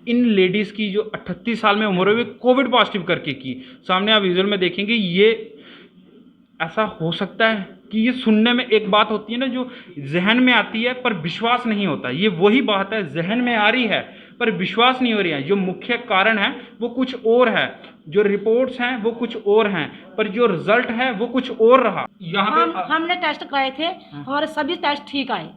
इन ladies की जो 38 साल में उम्र है वे कोविड पॉजिटिव करके की। सामने आप विजुअल में देखेंगे, ये ऐसा हो सकता है कि ये सुनने में एक बात होती है ना जो जहन में आती है पर विश्वास नहीं होता, ये वही बात है, जहन में आ रही है पर विश्वास नहीं हो रही है। जो मुख्य कारण है वो कुछ और है, जो रिपोर्ट्स हैं वो कुछ और हैं, पर जो रिजल्ट है वो कुछ और रहा। यहाँ पे हमने टेस्ट कराए थे, हमारे सभी टेस्ट ठीक आए,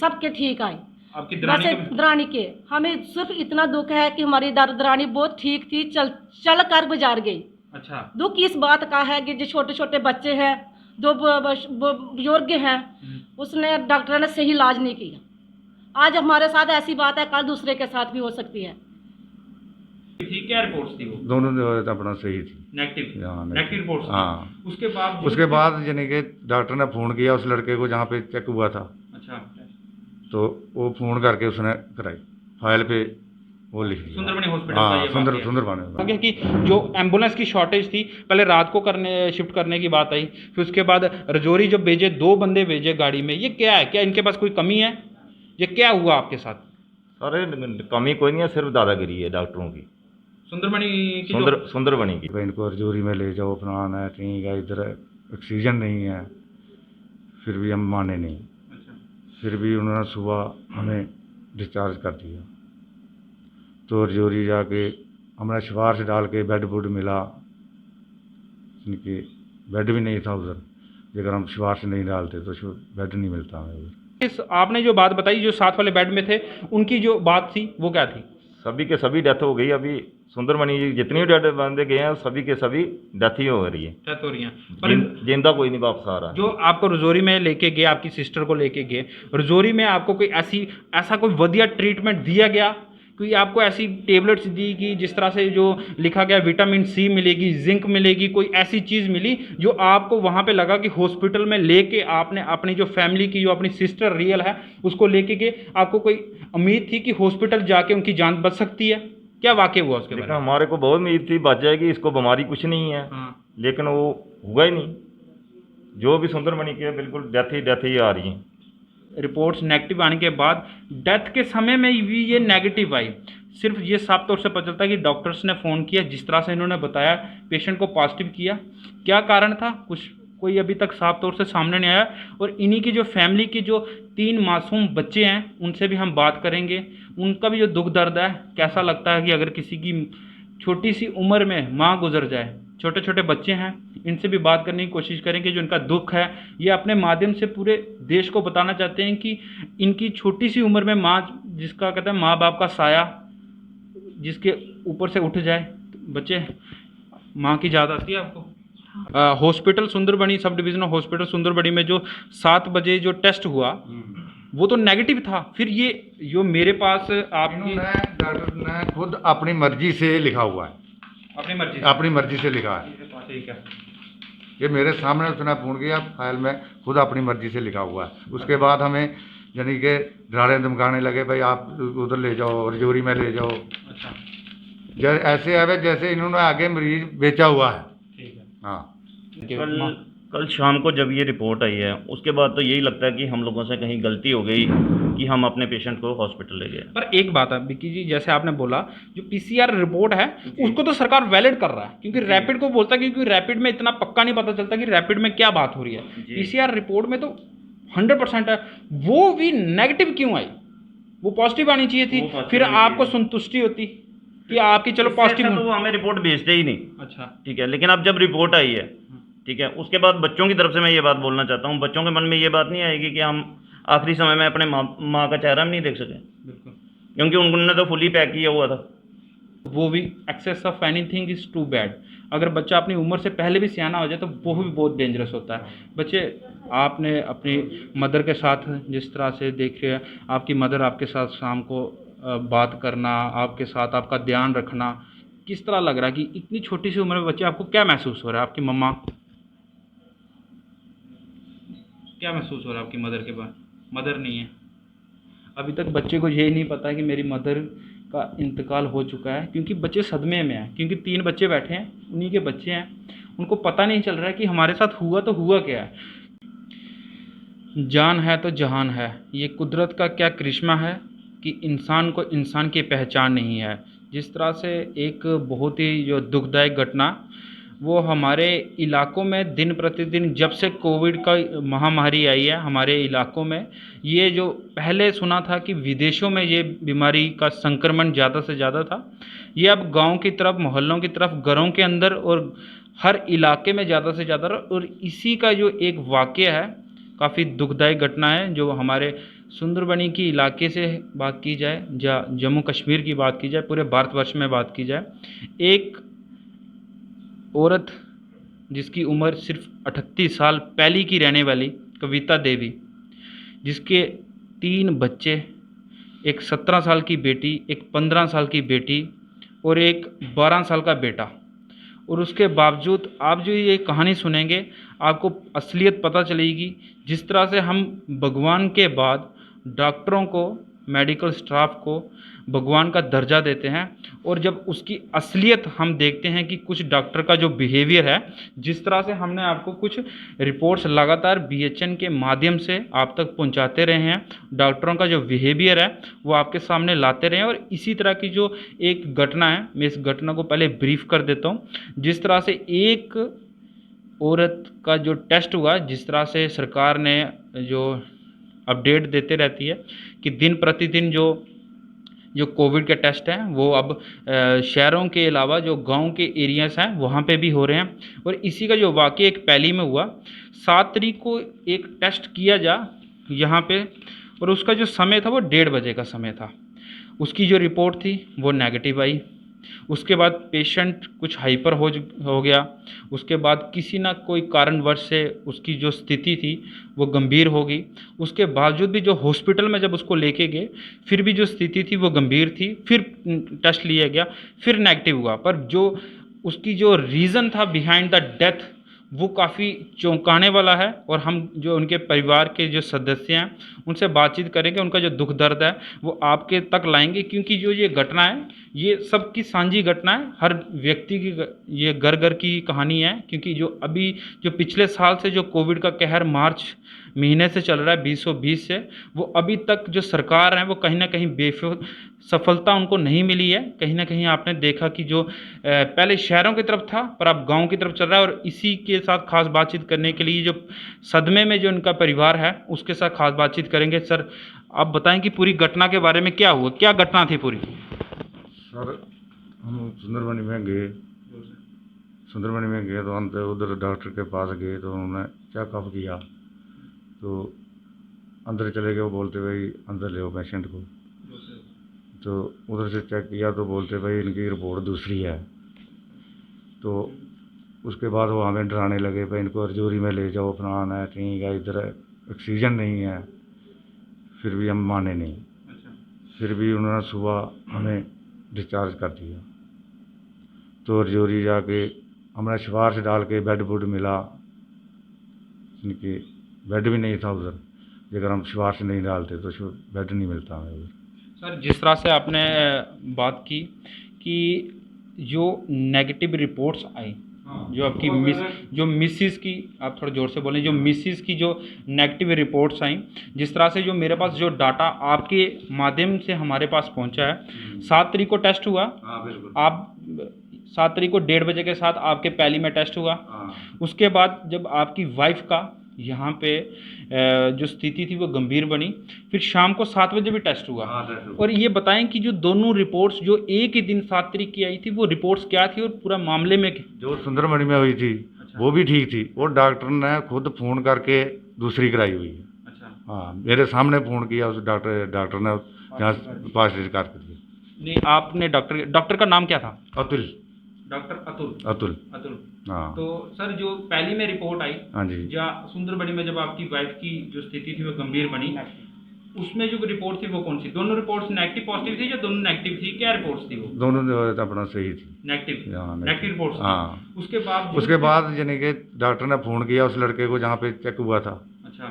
सबके ठीक आए। आपकी वैसे दरानी के हमें सिर्फ इतना दुख है कि हमारी दरानी बहुत ठीक थी, चल कर गुजार गई। अच्छा, दुख इस बात का है कि जो छोटे छोटे बच्चे हैं, दो बुजुर्ग हैं, उसने डॉक्टर ने सही इलाज नहीं किया। आज हमारे साथ ऐसी बात है, कल दूसरे के साथ भी हो सकती है। थी क्या रिपोर्ट्स थी वो? दोनों अपना सही थी, नेगेटिव, हाँ नेगेटिव रिपोर्ट्स। हाँ। उसके बाद यानी कि डॉक्टर ने फ़ोन किया उस लड़के को जहाँ पे चेक हुआ था, अच्छा, तो वो फ़ोन करके उसने कराई, फाइल पे वो लिख दिया सुंदरबनी हॉस्पिटल का हाँ, ये बात है। सुंदरबनी कि जो एम्बुलेंस की शॉर्टेज थी, पहले रात को शिफ्ट करने की बात आई, फिर उसके बाद रजौरी जब भेजे, 2 बंदे भेजे गाड़ी में। ये क्या है, क्या इनके पास कोई कमी है? ये क्या हुआ आपके साथ? अरे कमी कोई नहीं है, सिर्फ दादागिरी है डॉक्टरों की, सुंदरबनी की सुंदरबनी की। इनको रजौरी में ले जाओ, अपना है ठीक है, इधर ऑक्सीजन नहीं है, फिर भी हम माने नहीं। अच्छा। फिर भी उन्होंने सुबह हमें डिस्चार्ज कर दिया, तो रजौरी जाके हमने सिफारिश डाल के बेड वुड मिला, इनके बेड भी नहीं था उधर, अगर हम सिफारिश नहीं डालते तो बेड नहीं मिलता हमें उधर। आपने जो बात बताई, जो साथ वाले बेड में थे, उनकी जो बात थी वो क्या थी? सभी के सभी डेथ हो गई। अभी सुंदरबनी जितनी भी डेड बंदे गए हैं सभी के सभी डेथ ही हो रही है, डेथ हो रही है, पर जिंदा कोई नहीं वापस आ रहा। जो आपको रजौरी में लेके गए, आपकी सिस्टर को लेके गए रजौरी में, आपको कोई ऐसा कोई वधिया ट्रीटमेंट दिया गया? कोई आपको ऐसी टेबलेट्स दी कि जिस तरह से जो लिखा गया विटामिन सी मिलेगी, जिंक मिलेगी, कोई ऐसी चीज़ मिली जो आपको वहाँ पे लगा कि हॉस्पिटल में लेके आपने अपनी जो फैमिली की, जो अपनी सिस्टर रियल है उसको लेके गए, आपको कोई उम्मीद थी कि हॉस्पिटल जाके उनकी जान बच सकती है? क्या वाकई हुआ उसके बारे में? हमारे को बहुत उम्मीद थी बच जाएगी, इसको बीमारी कुछ नहीं है, लेकिन वो हुआ ही नहीं। जो भी सुंदरबनी के बिल्कुल डेथ ही आ रही है। रिपोर्ट्स नेगेटिव आने के बाद डेथ के समय में भी ये नेगेटिव आई। सिर्फ ये साफ तौर से पता चलता है कि डॉक्टर्स ने फ़ोन किया, जिस तरह से इन्होंने बताया, पेशेंट को पॉजिटिव किया। क्या कारण था कोई अभी तक साफ तौर से सामने नहीं आया। और इन्हीं की जो फैमिली के जो 3 मासूम बच्चे हैं उनसे भी हम बात करेंगे, उनका भी जो दुख दर्द है, कैसा लगता है कि अगर किसी की छोटी सी उम्र में माँ गुजर जाए। छोटे छोटे बच्चे हैं, इनसे भी बात करने की कोशिश करेंगे। जो इनका दुख है ये अपने माध्यम से पूरे देश को बताना चाहते हैं कि इनकी छोटी सी उम्र में माँ, जिसका कहते हैं माँ बाप का साया जिसके ऊपर से उठ जाए, बच्चे माँ की याद आती है आपको? Hospital Sundarbani, sub divisional hospital Sundarbani में जो 7 बजे जो टेस्ट हुआ वो तो नेगेटिव था। फिर ये जो मेरे पास आपकी डॉक्टर ने खुद अपनी मर्जी से लिखा हुआ है, अपनी मर्जी से लिखा है। ठीक है, ये मेरे सामने उसने फ़ोन किया, फाइल में खुद अपनी मर्जी से लिखा हुआ है। उसके बाद हमें यानी कि डराने धमकाने लगे, भाई आप उधर ले जाओ, रजौरी में ले जाओ। अच्छा, ऐसे है जैसे इन्होंने आगे मरीज बेचा हुआ है। ठीक है, हाँ। कल शाम को जब ये रिपोर्ट आई है उसके बाद तो यही लगता है कि हम लोगों से कहीं गलती हो गई कि हम अपने पेशेंट को हॉस्पिटल ले गए। पर एक बात है विक्की जी, जैसे आपने बोला जो पीसीआर रिपोर्ट है उसको तो सरकार वैलिड कर रहा है, क्योंकि रैपिड को बोलता है, क्योंकि रैपिड में इतना पक्का नहीं पता चलता कि रैपिड में क्या बात हो रही है। पीसीआर रिपोर्ट में तो 100% है, वो भी नेगेटिव क्यों आई? वो पॉजिटिव आनी चाहिए थी, फिर आपको संतुष्टि होती कि आपकी चलो पॉजिटिव। तो वो हमें रिपोर्ट भेजते ही नहीं। अच्छा, ठीक है, लेकिन अब जब रिपोर्ट आई है, ठीक है, उसके बाद बच्चों की तरफ से मैं ये बात बोलना चाहता हूँ, बच्चों के मन में ये बात नहीं आएगी कि हम आखिरी समय में अपने माँ का चेहरा नहीं देख सके, क्योंकि उन्होंने तो फुली पैक किया हुआ था। वो भी excess of anything is too bad. अगर बच्चा अपनी उम्र से पहले भी सियाना हो जाए तो वो भी बहुत डेंजरस होता है। बच्चे, आपने अपनी मदर के साथ जिस तरह से देख रहे हैं, आपकी मदर आपके साथ शाम को बात करना, आपके साथ आपका ध्यान रखना, किस तरह लग रहा है कि इतनी छोटी सी उम्र में बच्चे, आपको क्या महसूस हो रहा है? आपकी मम्मा क्या महसूस हो रहा है आपकी मदर के बाद? मदर नहीं है अभी तक, बच्चे को यही नहीं पता है कि मेरी मदर का इंतकाल हो चुका है, क्योंकि बच्चे सदमे में हैं, क्योंकि 3 बच्चे बैठे हैं, उन्हीं के बच्चे हैं, उनको पता नहीं चल रहा है कि हमारे साथ हुआ तो हुआ क्या है। जान है तो जहान है, ये कुदरत का क्या करिश्मा है। कि इंसान को इंसान की पहचान नहीं है। जिस तरह से एक बहुत ही जो दुखदायक घटना वो हमारे इलाकों में दिन प्रतिदिन जब से कोविड का महामारी आई है हमारे इलाकों में, ये जो पहले सुना था कि विदेशों में ये बीमारी का संक्रमण ज़्यादा से ज़्यादा था, ये अब गांव की तरफ, मोहल्लों की तरफ, घरों के अंदर और हर इलाके में ज़्यादा से ज़्यादा। और इसी का जो एक वाक़या है, काफ़ी दुखदायक घटना है, जो हमारे सुंदरबनी की इलाके से बात की जाए या जम्मू कश्मीर की बात की जाए, पूरे भारतवर्ष में बात की जाए, एक औरत जिसकी उम्र सिर्फ 38 साल पहली की रहने वाली कविता देवी, जिसके 3 बच्चे, एक 17 साल की बेटी, एक 15 साल की बेटी और एक 12 साल का बेटा। और उसके बावजूद आप जो ये कहानी सुनेंगे आपको असलियत पता चलेगी। जिस तरह से हम भगवान के बाद डॉक्टरों को, मेडिकल स्टाफ को भगवान का दर्जा देते हैं, और जब उसकी असलियत हम देखते हैं कि कुछ डॉक्टर का जो बिहेवियर है, जिस तरह से हमने आपको कुछ रिपोर्ट्स लगातार BHN के माध्यम से आप तक पहुंचाते रहे हैं, डॉक्टरों का जो बिहेवियर है वो आपके सामने लाते रहे हैं। और इसी तरह की जो एक घटना है, मैं इस घटना को पहले ब्रीफ कर देता हूँ। जिस तरह से एक औरत का जो टेस्ट हुआ, जिस तरह से सरकार ने जो अपडेट देते रहती है कि दिन प्रतिदिन जो कोविड के टेस्ट हैं वो अब शहरों के अलावा जो गांव के एरियाज़ हैं वहाँ पे भी हो रहे हैं। और इसी का जो वाक़या एक पहली में हुआ, 7 तारीख को एक टेस्ट किया यहाँ पे, और उसका जो समय था वो 1:30 बजे का समय था। उसकी जो रिपोर्ट थी वो नेगेटिव आई। उसके बाद पेशेंट कुछ हाइपर हो गया। उसके बाद किसी ना कोई कारणवश से उसकी जो स्थिति थी वो गंभीर हो गई। उसके बावजूद भी जो हॉस्पिटल में जब उसको लेके गए फिर भी जो स्थिति थी वो गंभीर थी। फिर टेस्ट लिया गया, फिर नेगेटिव हुआ। पर जो उसकी जो रीज़न था बिहाइंड द डेथ वो काफ़ी चौंकाने वाला है। और हम जो उनके परिवार के जो सदस्य हैं उनसे बातचीत करेंगे, उनका जो दुख दर्द है वो आपके तक लाएंगे, क्योंकि जो ये घटना है ये सबकी साझी घटना है, हर व्यक्ति की ये घर घर की कहानी है। क्योंकि जो अभी जो पिछले साल से जो कोविड का कहर मार्च महीने से चल रहा है 2020 से, वो अभी तक जो सरकार है वो कहीं ना कहीं सफलता उनको नहीं मिली है। कहीं ना कहीं आपने देखा कि जो पहले शहरों की तरफ था पर अब गांव की तरफ चल रहा है। और इसी के साथ खास बातचीत करने के लिए जो सदमे में जो उनका परिवार है उसके साथ खास बातचीत करेंगे। सर आप बताएं कि पूरी घटना के बारे में क्या हुआ, क्या घटना थी पूरी? सर हम सुंदरबनी में गए तो हम तो उधर डॉक्टर के पास गए तो उन्होंने चेकअप किया तो अंदर चले गए। वो बोलते भाई अंदर ले पेशेंट को। तो उधर से चेक किया तो बोलते भाई इनकी रिपोर्ट दूसरी है। तो उसके बाद वो हमें डराने लगे भाई इनको रजौरी में ले जाओ, फलाना है, ठीक है, इधर ऑक्सीजन नहीं है। फिर भी हम माने नहीं। फिर भी उन्होंने सुबह हमें डिस्चार्ज कर दिया। तो रजौरी जाके हमारा सिफारिश डाल के बेड वुड मिला, इनके बेड भी नहीं था उधर। अगर हम सिफारिश नहीं डालते तो बेड नहीं मिलता हमें उधर। सर जिस तरह से आपने बात की कि जो नेगेटिव रिपोर्ट्स आई, जो आपकी मिसिस की, आप थोड़ा ज़ोर से बोलें, जो मिसिस की जो नेगेटिव रिपोर्ट्स आई, जिस तरह से जो मेरे पास जो डाटा आपके माध्यम से हमारे पास पहुंचा है, 7 तारीख को टेस्ट हुआ। आप 7 तारीख को 1:30 बजे के साथ आपके पहली में टेस्ट हुआ। उसके बाद जब आपकी वाइफ का यहाँ पे जो स्थिति थी वो गंभीर बनी, फिर शाम को 7 बजे भी टेस्ट हुआ। और ये बताएं कि जो दोनों रिपोर्ट्स जो एक ही दिन 7 तारीख की आई थी वो रिपोर्ट्स क्या थी और पूरा मामले में जो सुंदरबनी में हुई थी वो भी ठीक थी। वो डॉक्टर ने खुद फ़ोन करके दूसरी कराई हुई है। अच्छा, हाँ, मेरे सामने फ़ोन किया उस डॉक्टर ने यहाँ पास कर दिया। नहीं, आपने डॉक्टर का नाम क्या था? अतुल। डॉक्टर अतुल। हाँ। तो सर जो पहली में रिपोर्ट आई, हाँ जी, या सुंदरबनी में जब आपकी वाइफ की जो स्थिति थी वो गंभीर बनी, उसमें जो रिपोर्ट थी वो कौन सी? दोनों रिपोर्ट्स नेगेटिव पॉजिटिव थी या दोनों नेगेटिव थी? क्या रिपोर्ट्स थी वो? दोनों जो है अपना सही थी, नेगेटिव। हाँ, नेगेटिव रिपोर्ट्स। हाँ। उसके बाद यानी कि डॉक्टर ने फ़ोन किया उस लड़के को जहाँ पे चेक हुआ था। अच्छा,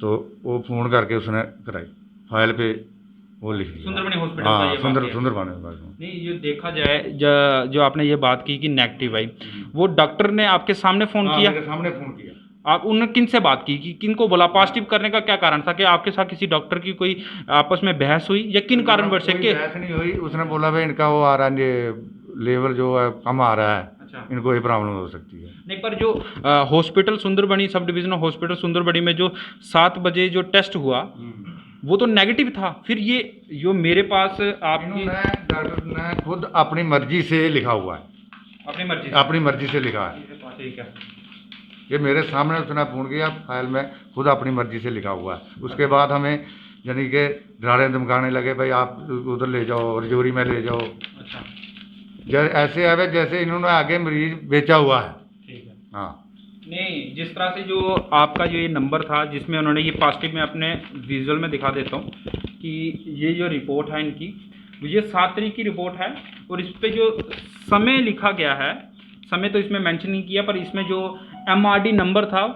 तो वो फ़ोन करके उसने कराई, फाइल पे वो लिख दिया सुंदरबनी हॉस्पिटल का हाँ, ये बात है। सुंदरबनी। नहीं, ये देखा जाए जो आपने ये बात की कि नेगेटिव आई, वो डॉक्टर ने आपके सामने फ़ोन किया? मेरे सामने फ़ोन किया। आप उन्होंने किन से बात की कि किन को बोला पॉजिटिव करने का क्या कारण था कि आपके साथ किसी डॉक्टर की कोई आपस में बहस हुई या किन कारणवश से कोई कि बहस नहीं हुई। उसने बोला भाई इनका वो आ रहा है, ये लेवल जो है कम आ रहा है, अच्छा इनको ये प्रॉब्लम हो सकती है। नहीं, पर जो hospital Sundarbani sub divisional hospital Sundarbani में जो 7 बजे जो टेस्ट हुआ वो तो नेगेटिव था, फिर ये जो मेरे पास आपकी इन्होंने डॉक्टर ने खुद अपनी मर्जी से लिखा हुआ है, अपनी मर्जी से लिखा है। ठीक है, ये मेरे सामने उसने फ़ोन किया, फाइल में खुद अपनी मर्जी से लिखा हुआ है। उसके बाद हमें यानी कि डराने धमकाने लगे, भाई आप उधर ले जाओ, रजौरी में ले जाओ। अच्छा जैसे ऐसे है जैसे इन्होंने आगे मरीज बेचा हुआ है। ठीक है। हाँ, नहीं, जिस तरह से जो आपका जो ये नंबर था जिसमें उन्होंने ये पॉजिटिव, मैं अपने विजुअल में दिखा देता हूँ कि ये जो रिपोर्ट है इनकी, ये 7 तारीख की रिपोर्ट है और इस पे जो समय लिखा गया है, समय तो इसमें मेंशन नहीं किया, पर इसमें जो MRD नंबर था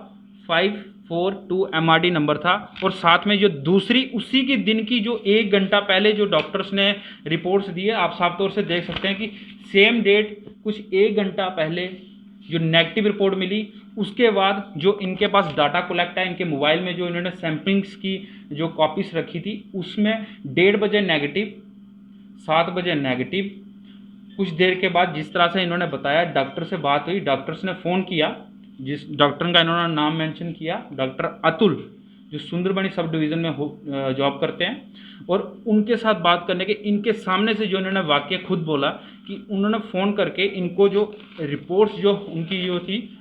542 MRD नंबर था, और साथ में जो दूसरी उसी के दिन की जो 1 घंटा पहले जो डॉक्टर्स ने रिपोर्ट्स दी है, आप साफ तौर से देख सकते हैं कि सेम डेट कुछ 1 घंटा पहले जो नेगेटिव रिपोर्ट मिली, उसके बाद जो इनके पास डाटा कलेक्ट है, इनके मोबाइल में जो इन्होंने सैम्पलिंग्स की जो कॉपीज रखी थी उसमें 1:30 बजे नेगेटिव, 7 बजे नेगेटिव। कुछ देर के बाद जिस तरह से इन्होंने बताया, डॉक्टर से बात हुई, डॉक्टर्स ने फ़ोन किया, जिस डॉक्टर का इन्होंने नाम मेंशन किया, डॉक्टर अतुल, जो सुंदरबनी सब डिवीज़न में जॉब करते हैं, और उनके साथ बात करने के इनके सामने से जो इन्होंने वाक्य खुद बोला कि उन्होंने फ़ोन करके इनको जो रिपोर्ट्स जो उनकी जो थी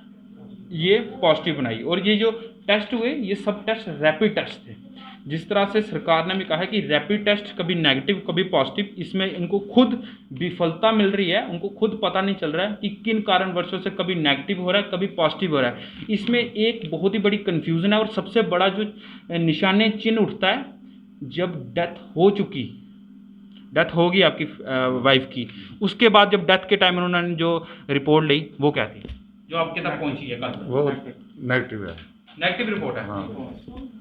ये पॉजिटिव बनाई, और ये जो टेस्ट हुए ये सब टेस्ट रैपिड टेस्ट थे। जिस तरह से सरकार ने भी कहा है कि रैपिड टेस्ट कभी नेगेटिव कभी पॉजिटिव, इसमें इनको खुद विफलता मिल रही है, उनको खुद पता नहीं चल रहा है कि किन कारणवशों से कभी नेगेटिव हो रहा है कभी पॉजिटिव हो रहा है। इसमें एक बहुत ही बड़ी कन्फ्यूज़न है, और सबसे बड़ा जो निशाने चिन्ह उठता है जब डेथ होगी आपकी वाइफ की, उसके बाद जब डेथ के टाइम उन्होंने जो रिपोर्ट ली वो क्या थी जो आपके तक पहुंची है कल? वो नेगेटिव है, नेगेटिव रिपोर्ट है। हाँ।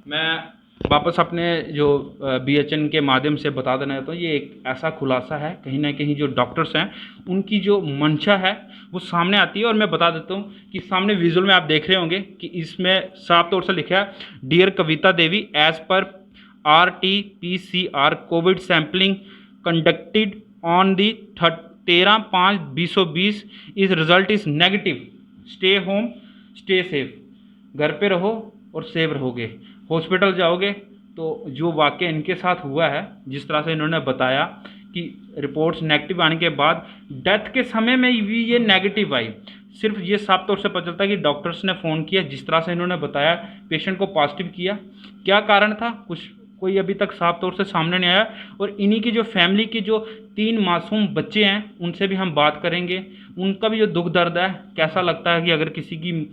मैं वापस अपने जो BHN के माध्यम से बता देना चाहता हूँ, ये एक ऐसा खुलासा है, कहीं ना कहीं जो डॉक्टर्स हैं उनकी जो मंशा है वो सामने आती है, और मैं बता देता हूँ कि सामने विजुअल में आप देख रहे होंगे कि इसमें साफ तौर से लिखा है, डियर कविता देवी, एज पर RT-PCR covid sampling conducted on the 13/5/2020 is result is negative, stay home stay safe, घर पे रहो और सेफ रहोगे। हॉस्पिटल जाओगे तो जो वाक़ इनके साथ हुआ है, जिस तरह से इन्होंने बताया कि रिपोर्ट्स नेगेटिव आने के बाद डेथ के समय में भी ये नेगेटिव आई, सिर्फ ये साफ तौर से पता चलता है कि डॉक्टर्स ने फ़ोन किया, जिस तरह से इन्होंने बताया पेशेंट को पॉजिटिव किया। क्या कारण था कोई अभी तक साफ तौर से सामने नहीं आया, और इन्हीं की जो फैमिली के जो 3 मासूम बच्चे हैं उनसे भी हम बात करेंगे, उनका भी जो दुख दर्द है, कैसा लगता है कि अगर किसी की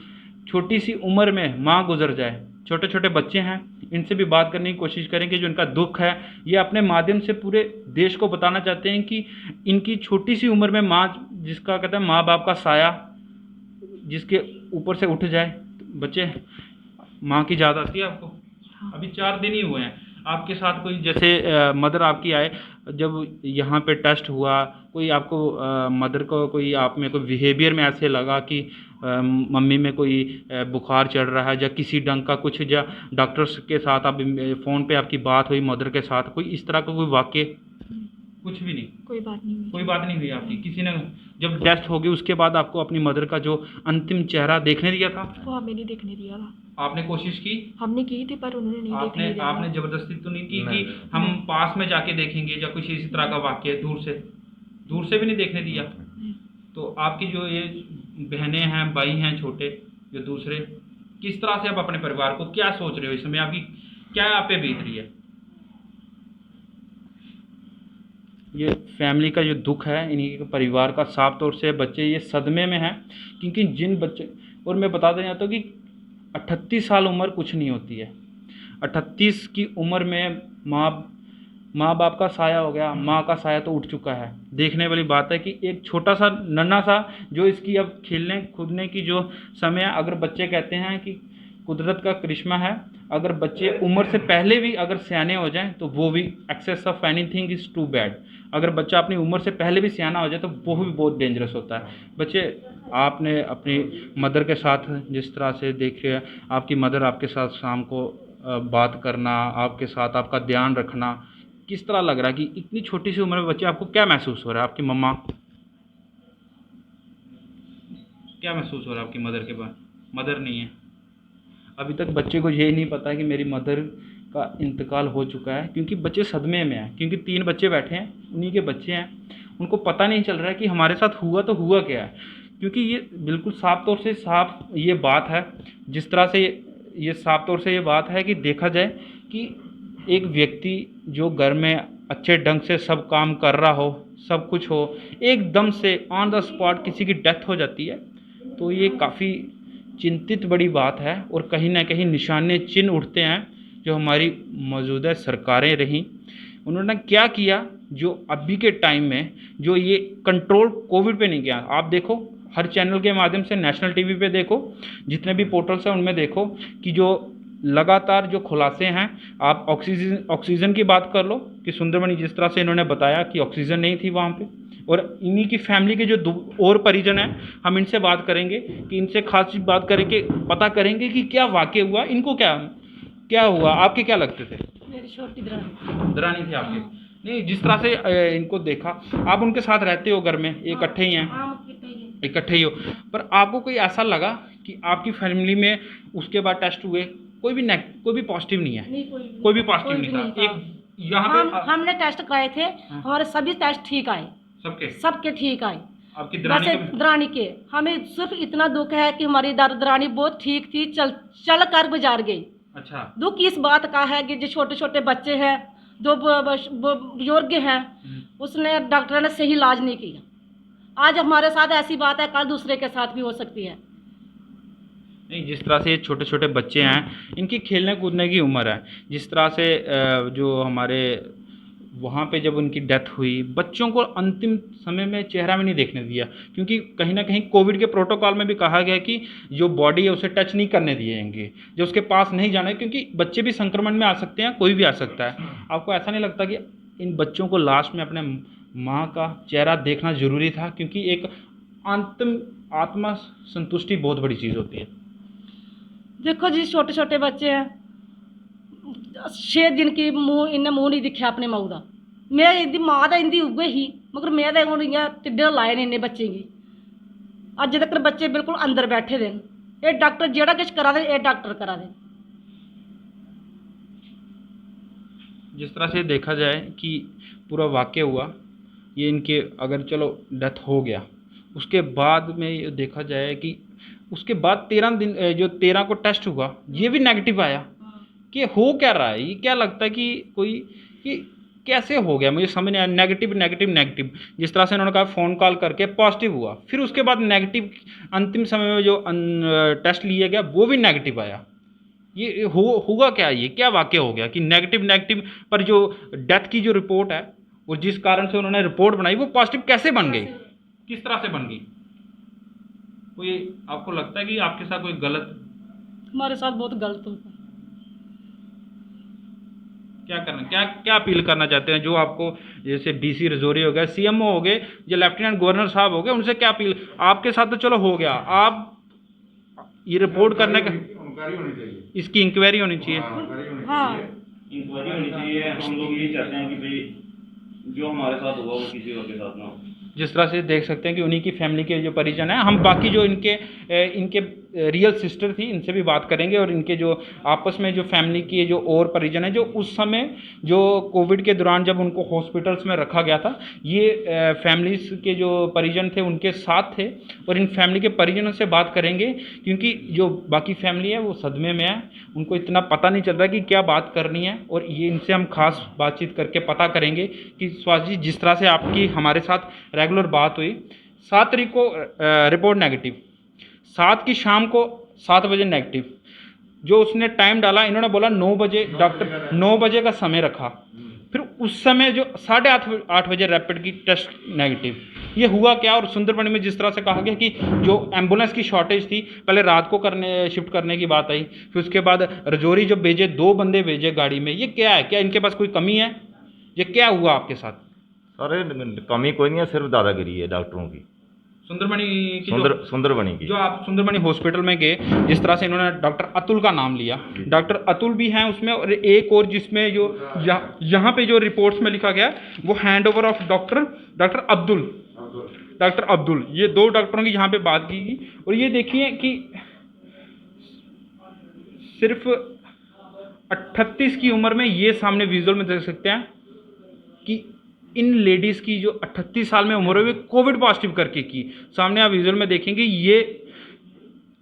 छोटी सी उम्र में माँ गुजर जाए, छोटे छोटे बच्चे हैं, इनसे भी बात करने की कोशिश करेंगे। जो इनका दुख है ये अपने माध्यम से पूरे देश को बताना चाहते हैं कि इनकी छोटी सी उम्र में माँ, जिसका कहते हैं माँ बाप का साया जिसके ऊपर से उठ जाए, बच्चे माँ की याद आती है आपको? अभी 4 दिन ही हुए हैं, आपके साथ कोई जैसे मदर आपकी आए, जब यहाँ पे टेस्ट हुआ, कोई आपको मदर को कोई आप में कोई बिहेवियर में ऐसे लगा कि मम्मी में कोई बुखार चढ़ रहा है या किसी ढंग का कुछ, या डॉक्टर्स के साथ आप फ़ोन पे आपकी बात हुई मदर के साथ, कोई इस तरह का कोई वाक्य? कुछ भी नहीं, कोई बात नहीं हुई। कोई बात नहीं हुई आपकी? किसी ने जब डेथ होगी उसके बाद आपको अपनी मदर का जो अंतिम चेहरा देखने दिया था? वो हमें नहीं देखने दिया था। आपने कोशिश की? हमने की थी पर उन्होंने नहीं देखने दिया। आपने ज़बरदस्ती तो नहीं की कि हम पास में जाके देखेंगे या कुछ इसी तरह का वाक्य? दूर से भी नहीं देखने दिया? तो आपकी जो ये बहनें हैं, भाई हैं छोटे जो दूसरे, किस तरह से आप अपने परिवार को क्या सोच रहे हो इस समय, आपकी क्या आप पे बीत रही है? ये फैमिली का जो दुख है, इन्हीं के परिवार का, साफ तौर से बच्चे ये सदमे में हैं, क्योंकि जिन बच्चे, और मैं बता देना चाहता हूँ कि 38 साल उम्र कुछ नहीं होती है। 38 की उम्र में माँ बाप का साया हो गया, माँ का साया तो उठ चुका है। देखने वाली बात है कि एक छोटा सा नन्हा सा जो इसकी अब खेलने कूदने की जो समय है, अगर बच्चे कहते हैं कि कुदरत का करिश्मा है। अगर बच्चे उम्र से पहले भी अगर सियाने हो जाएं तो वो भी excess of anything is too bad. अगर बच्चा अपनी उम्र से पहले भी सियाना हो जाए तो वो भी बहुत डेंजरस होता है। बच्चे, आपने अपनी मदर के साथ जिस तरह से देखिए, आपकी मदर आपके साथ शाम को बात करना, आपके साथ आपका ध्यान रखना, किस तरह लग रहा है कि इतनी छोटी सी उम्र में बच्चे, आपको क्या महसूस हो रहा है? आपकी मम्मा, क्या महसूस हो रहा है आपकी मदर के बाद? मदर नहीं है अभी तक, बच्चे को यही नहीं पता है कि मेरी मदर का इंतकाल हो चुका है, क्योंकि बच्चे सदमे में हैं, क्योंकि 3 बच्चे बैठे हैं, उन्हीं के बच्चे हैं, उनको पता नहीं चल रहा है कि हमारे साथ हुआ तो हुआ क्या है। क्योंकि ये बिल्कुल साफ तौर से साफ ये बात है, जिस तरह से ये साफ तौर से ये बात है कि देखा जाए कि एक व्यक्ति जो घर में अच्छे ढंग से सब काम कर रहा हो, सब कुछ हो, एकदम से ऑन द स्पॉट किसी की डेथ हो जाती है, तो ये काफ़ी चिंतित बड़ी बात है। और कहीं ना कहीं निशाने चिन्ह उठते हैं जो हमारी मौजूदा सरकारें रहीं, उन्होंने क्या किया जो अभी के टाइम में जो ये कंट्रोल कोविड पे नहीं किया। आप देखो हर चैनल के माध्यम से, नेशनल टीवी पे देखो, जितने भी पोर्टल्स हैं उनमें देखो कि जो लगातार जो खुलासे हैं, आप ऑक्सीजन की बात कर लो कि सुंदरमणि जिस तरह से इन्होंने बताया कि ऑक्सीजन नहीं थी वहाँ पे, और इन्हीं की फैमिली के जो और परिजन हैं, हम इनसे बात करेंगे कि इनसे खास चीज़ बात करेंगे, पता करेंगे कि क्या वाक़या हुआ, इनको क्या हुआ, आपके क्या लगते थे? मेरी छोटी दरानी थी आपके? नहीं, जिस तरह से इनको देखा, आप उनके साथ रहते हो घर में, इकट्ठे ही हैं, इकट्ठे ही हो, पर आपको कोई ऐसा लगा कि आपकी फैमिली में उसके बाद टेस्ट हुए, कोई भी पॉजिटिव नहीं है? कोई भी पॉजिटिव नहीं था। एक यहाँ पे हमने टेस्ट कराए थे, हमारे सभी टेस्ट ठीक आए, सबके ठीक आए। आपकी दरानी के हमें सिर्फ इतना दुख है कि हमारी दरानी बहुत ठीक थी, चल कर गुजार गई। अच्छा, दुख इस बात का है कि जो छोटे छोटे बच्चे हैं, 2 बुजुर्ग हैं, उसने डॉक्टर ने सही इलाज नहीं किया। आज हमारे साथ ऐसी बात है, कल दूसरे के साथ भी हो सकती है। नहीं, जिस तरह से ये छोटे छोटे बच्चे हैं, इनकी खेलने कूदने की उम्र है, जिस तरह से जो हमारे वहाँ पे जब उनकी डेथ हुई, बच्चों को अंतिम समय में चेहरा में नहीं देखने दिया, क्योंकि कहीं ना कहीं कोविड के प्रोटोकॉल में भी कहा गया कि जो बॉडी है उसे टच नहीं करने दिएंगे, जो उसके पास नहीं जाना है, क्योंकि बच्चे भी संक्रमण में आ सकते हैं, कोई भी आ सकता है। आपको ऐसा नहीं लगता कि इन बच्चों को लास्ट में अपने माँ का चेहरा देखना ज़रूरी था? क्योंकि एक अंतिम आत्मा संतुष्टि बहुत बड़ी चीज़ होती है। देखो जी, छोटे छोटे बच्चे हैं, 6 दिन की इन्हें मुँह नहीं दिखा अपने माऊ का। मैं इंदी माँ का इंदी उगे ही, मगर मैं तो हूँ इं टिड्डे लाए ने इन्ने बच्चे की। अज तक बच्चे बिल्कुल अंदर बैठे दे, ये डॉक्टर जेड़ा कुछ करा दे, ये डॉक्टर करा दे। जिस तरह से देखा जाए कि पूरा वाक़या हुआ, ये इनके अगर चलो डेथ हो गया, उसके बाद में ये देखा जाए कि उसके बाद 13 दिन जो 13 को टेस्ट हुआ, ये भी नेगेटिव आया। कि हो क्या रहा है, ये क्या लगता है कि कैसे हो गया, मुझे समझ नहीं आया। नेगेटिव जिस तरह से उन्होंने कहा फ़ोन कॉल करके पॉजिटिव हुआ, फिर उसके बाद नेगेटिव, अंतिम समय में जो टेस्ट लिया गया वो भी नेगेटिव आया। ये हुआ क्या, ये क्या वाक़या हो गया कि नेगेटिव पर जो डेथ की जो रिपोर्ट है और जिस कारण से उन्होंने रिपोर्ट बनाई वो पॉजिटिव कैसे बन गई, किस तरह से बन गई? कोई आपको लगता है कि आपके साथ कोई गलत? हमारे साथ बहुत गलत होता है। क्या करना, क्या अपील करना चाहते हैं जो आपको, जैसे डीसी रजौरी हो गया, सीएमओ हो गए, जो लेफ्टिनेंट गवर्नर साहब हो गए, उनसे क्या अपील? आपके साथ तो चलो हो गया, आप ये रिपोर्ट करने का, इसकी इंक्वायरी होनी चाहिए। हाँ, इंक्वायरी होनी चाहिए। हम लोग यही चाहते हैं कि भाई जो हमारे साथ हुआ वो किसी और के साथ ना हो। जिस तरह से देख सकते हैं कि उन्हीं की फैमिली के जो परिजन हैं, हम बाकी जो इनके रियल सिस्टर थी, इनसे भी बात करेंगे, और इनके जो आपस में जो फैमिली की जो और परिजन हैं, जो उस समय जो कोविड के दौरान जब उनको हॉस्पिटल्स में रखा गया था, ये फैमिलीज के जो परिजन थे उनके साथ थे, और इन फैमिली के परिजनों से बात करेंगे, क्योंकि जो बाकी फैमिली है वो सदमे में है, उनको इतना पता नहीं चल रहा कि क्या बात करनी है, और ये इनसे हम खास बातचीत करके पता करेंगे कि स्वास्थ्य जी, जिस तरह से आपकी हमारे साथ रेगुलर बात हुई, 7 तारीख को रिपोर्ट नेगेटिव, 7 की शाम को 7 बजे नेगेटिव, जो उसने टाइम डाला, इन्होंने बोला 9 बजे, डॉक्टर 9 बजे का समय रखा, फिर उस समय जो 8:30 बजे रैपिड की टेस्ट नेगेटिव, ये हुआ क्या? और सुंदरबनी में जिस तरह से कहा गया कि जो एम्बुलेंस की शॉर्टेज थी, पहले रात को शिफ्ट करने की बात आई, फिर उसके बाद रजौरी जब भेजे 2 बंदे भेजे गाड़ी में, ये क्या है? क्या इनके पास कोई कमी है? ये क्या हुआ आपके साथ? सर कमी कोई नहीं है, सिर्फ दादागिरी है डॉक्टरों की। सुंदरबनी की सुंदरबनी की जो आप सुंदरबनी हॉस्पिटल में गए, जिस तरह से इन्होंने डॉक्टर अतुल का नाम लिया, डॉक्टर अतुल भी हैं उसमें, और एक और जिसमें जो यहाँ पे जो रिपोर्ट्स में लिखा गया वो hand over of doctor Abdul, ये 2 डॉक्टरों की यहाँ पे बात की गई। और ये देखिए कि सिर्फ 38 की उम्र में, ये सामने विजुअल में देख सकते हैं कि इन लेडीज़ की जो 38 साल में उम्र है, वे कोविड पॉजिटिव करके की। सामने आप विजुअल में देखेंगे, ये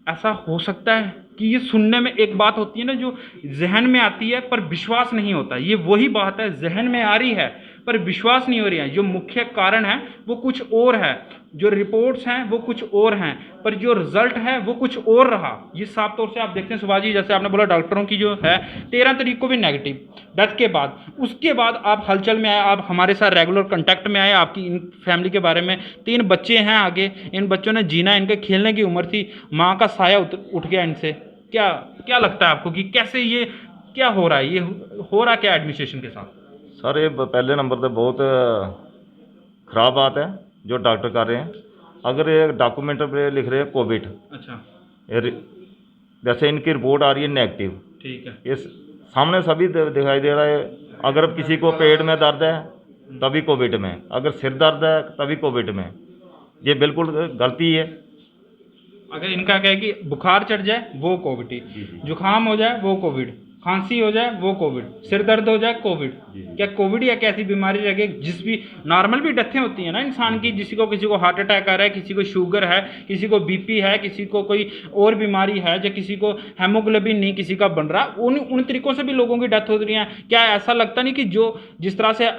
ऐसा हो सकता है कि ये सुनने में एक बात होती है ना, जो जहन में आती है पर विश्वास नहीं होता, ये वही बात है, जहन में आ रही है पर विश्वास नहीं हो रही है। जो मुख्य कारण है वो कुछ और है, जो रिपोर्ट्स हैं वो कुछ और हैं, पर जो रिजल्ट है वो कुछ और रहा। ये साफ तौर से आप देखते हैं सुभाष जी, जैसे आपने बोला डॉक्टरों की जो है 13 तारीख को भी नेगेटिव डेथ के बाद, उसके बाद आप हलचल में आए, आप हमारे साथ रेगुलर कांटेक्ट में आए, आपकी इन फैमिली के बारे में। 3 बच्चे हैं आगे, इन बच्चों ने जीना, इनके खेलने की उम्र थी, माँ का साया उठ गया इनसे। क्या लगता है आपको कि कैसे ये क्या हो रहा है? ये हो रहा क्या एडमिनिस्ट्रेशन के साथ? सर ये पहले नंबर पे बहुत ख़राब बात है जो डॉक्टर कर रहे हैं। अगर ये डॉक्यूमेंट पे लिख रहे हैं कोविड, अच्छा, जैसे इनकी रिपोर्ट आ रही है नेगेटिव, ठीक है, ये सामने सभी दिखाई दे रहा है। अगर किसी को पेट में दर्द है तभी कोविड में, अगर सिर दर्द है तभी कोविड में, ये बिल्कुल गलती है। अगर इनका क्या है कि बुखार चढ़ जाए वो कोविड, जुकाम हो जाए वो कोविड, खांसी हो जाए वो कोविड, सिर दर्द हो जाए कोविड। क्या कोविड या कैसी बीमारी रह गई? जिस भी नॉर्मल भी डेथें होती हैं ना इंसान की, किसी को हार्ट अटैक आ रहा है, किसी को शुगर है, किसी को बीपी है, किसी को कोई और बीमारी है, या किसी को हेमोग्लोबिन नहीं किसी का बन रहा, उन तरीकों से भी लोगों की डेथ हो रही है। क्या ऐसा लगता नहीं कि जो जिस तरह से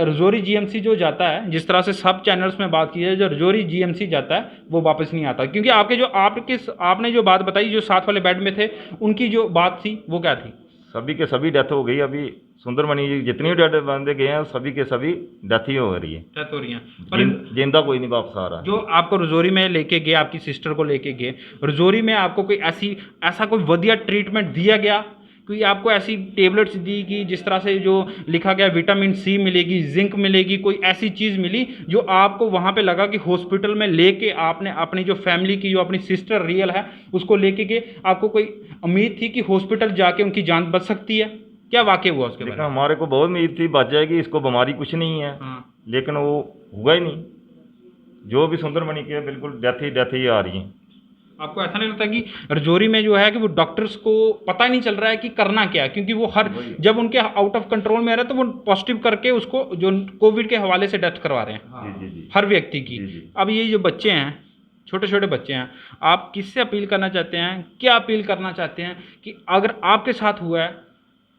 रजौरी जीएमसी जो जाता है, जिस तरह से सब चैनल्स में बात की है, जो रजौरी जीएमसी जाता है वो वापस नहीं आता? क्योंकि आपने जो बात बताई, जो साथ वाले बेड में थे उनकी जो बात थी वो क्या थी? सभी के सभी डेथ हो गई। अभी सुंदरमणि जितनी भी डेथ बंदे गए हैं सभी के सभी डेथ ही हो रही है, डेथ हो रही है। पर जिंदा कोई नहीं वापस आ रहा। जो आपको रजौरी में लेके गए, आपकी सिस्टर को लेके गए रजौरी में, आपको कोई ऐसा कोई वधिया ट्रीटमेंट दिया गया? कोई आपको ऐसी टेबलेट्स दी कि जिस तरह से जो लिखा गया विटामिन सी मिलेगी, जिंक मिलेगी, कोई ऐसी चीज़ मिली जो आपको वहाँ पे लगा कि हॉस्पिटल में लेके आपने अपनी जो फैमिली की, जो अपनी सिस्टर रियल है उसको लेके गए, आपको कोई उम्मीद थी कि हॉस्पिटल जाके उनकी जान बच सकती है? क्या वाकई हुआ उसके बारे में? हमारे को बहुत उम्मीद थी बच जाएगी, इसको बीमारी कुछ नहीं है, लेकिन वो हुआ ही नहीं। जो भी सुंदरमणि के बिल्कुल डेथ ही आ रही है। आपको ऐसा नहीं लगता कि रजौरी में जो है कि वो डॉक्टर्स को पता नहीं चल रहा है कि करना क्या है? क्योंकि वो जब उनके आउट ऑफ कंट्रोल में आ रहा है तो वो पॉजिटिव करके उसको जो कोविड के हवाले से डेथ करवा रहे हैं हर व्यक्ति की। अब ये जो बच्चे हैं, छोटे छोटे बच्चे हैं, आप किससे अपील करना चाहते हैं? क्या अपील करना चाहते हैं कि अगर आपके साथ हुआ है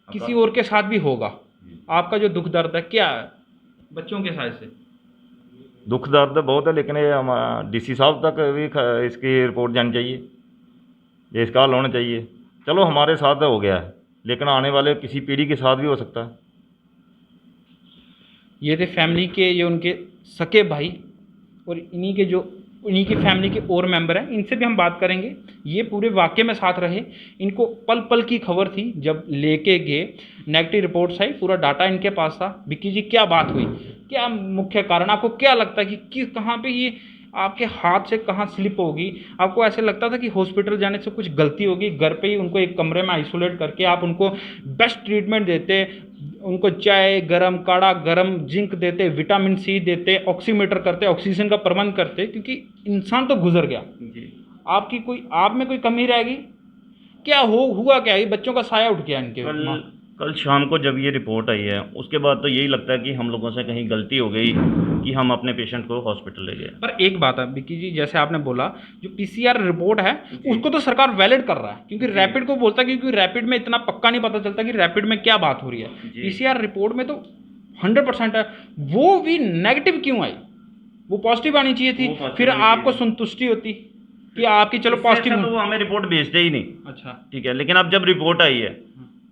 किसी और के साथ भी होगा, आपका जो दुख दर्द है क्या है बच्चों के साथ से? दुख दर्द बहुत है, लेकिन ये हम डीसी साहब तक भी इसकी रिपोर्ट जानी चाहिए, ये इसका हल होना चाहिए। चलो हमारे साथ हो गया है, लेकिन आने वाले किसी पीढ़ी के साथ भी हो सकता है। ये थे फैमिली के जो उनके सके भाई, और इन्हीं की फैमिली के और मेंबर हैं, इनसे भी हम बात करेंगे। ये पूरे वाक़े में साथ रहे, इनको पल पल की खबर थी, जब लेके गए नेगेटिव रिपोर्ट्स आई, पूरा डाटा इनके पास था। विक्की जी क्या बात हुई, क्या मुख्य कारण आपको क्या लगता है कि कहाँ पे ये आपके हाथ से कहाँ स्लिप होगी? आपको ऐसे लगता था कि हॉस्पिटल जाने से कुछ गलती होगी, घर पे ही उनको एक कमरे में आइसोलेट करके आप उनको बेस्ट ट्रीटमेंट देते, उनको चाय गरम, काढ़ा गरम, जिंक देते, विटामिन सी देते, ऑक्सीमीटर करते, ऑक्सीजन का प्रबंध करते, क्योंकि इंसान तो गुजर गया जी। आप में कोई कमी रहेगी क्या? हुआ क्या? ये बच्चों का साया उठ गया इनके। कल शाम को जब ये रिपोर्ट आई है उसके बाद तो यही लगता है कि हम लोगों से कहीं गलती हो गई कि हम अपने पेशेंट को हॉस्पिटल ले गए। पर एक बात है विक्की जी, जैसे आपने बोला जो पीसीआर रिपोर्ट है उसको तो सरकार वैलिड कर रहा है, क्योंकि रैपिड को बोलता है, क्योंकि रैपिड में इतना पक्का नहीं पता चलता कि रैपिड में क्या बात हो रही है। पीसीआर रिपोर्ट में तो 100% है, वो भी नेगेटिव क्यों आई? वो पॉजिटिव आनी चाहिए थी, फिर आपको संतुष्टि होती कि आपकी चलो पॉजिटिव। तो वो हमें रिपोर्ट भेजते ही नहीं। अच्छा, ठीक है, लेकिन अब जब रिपोर्ट आई है,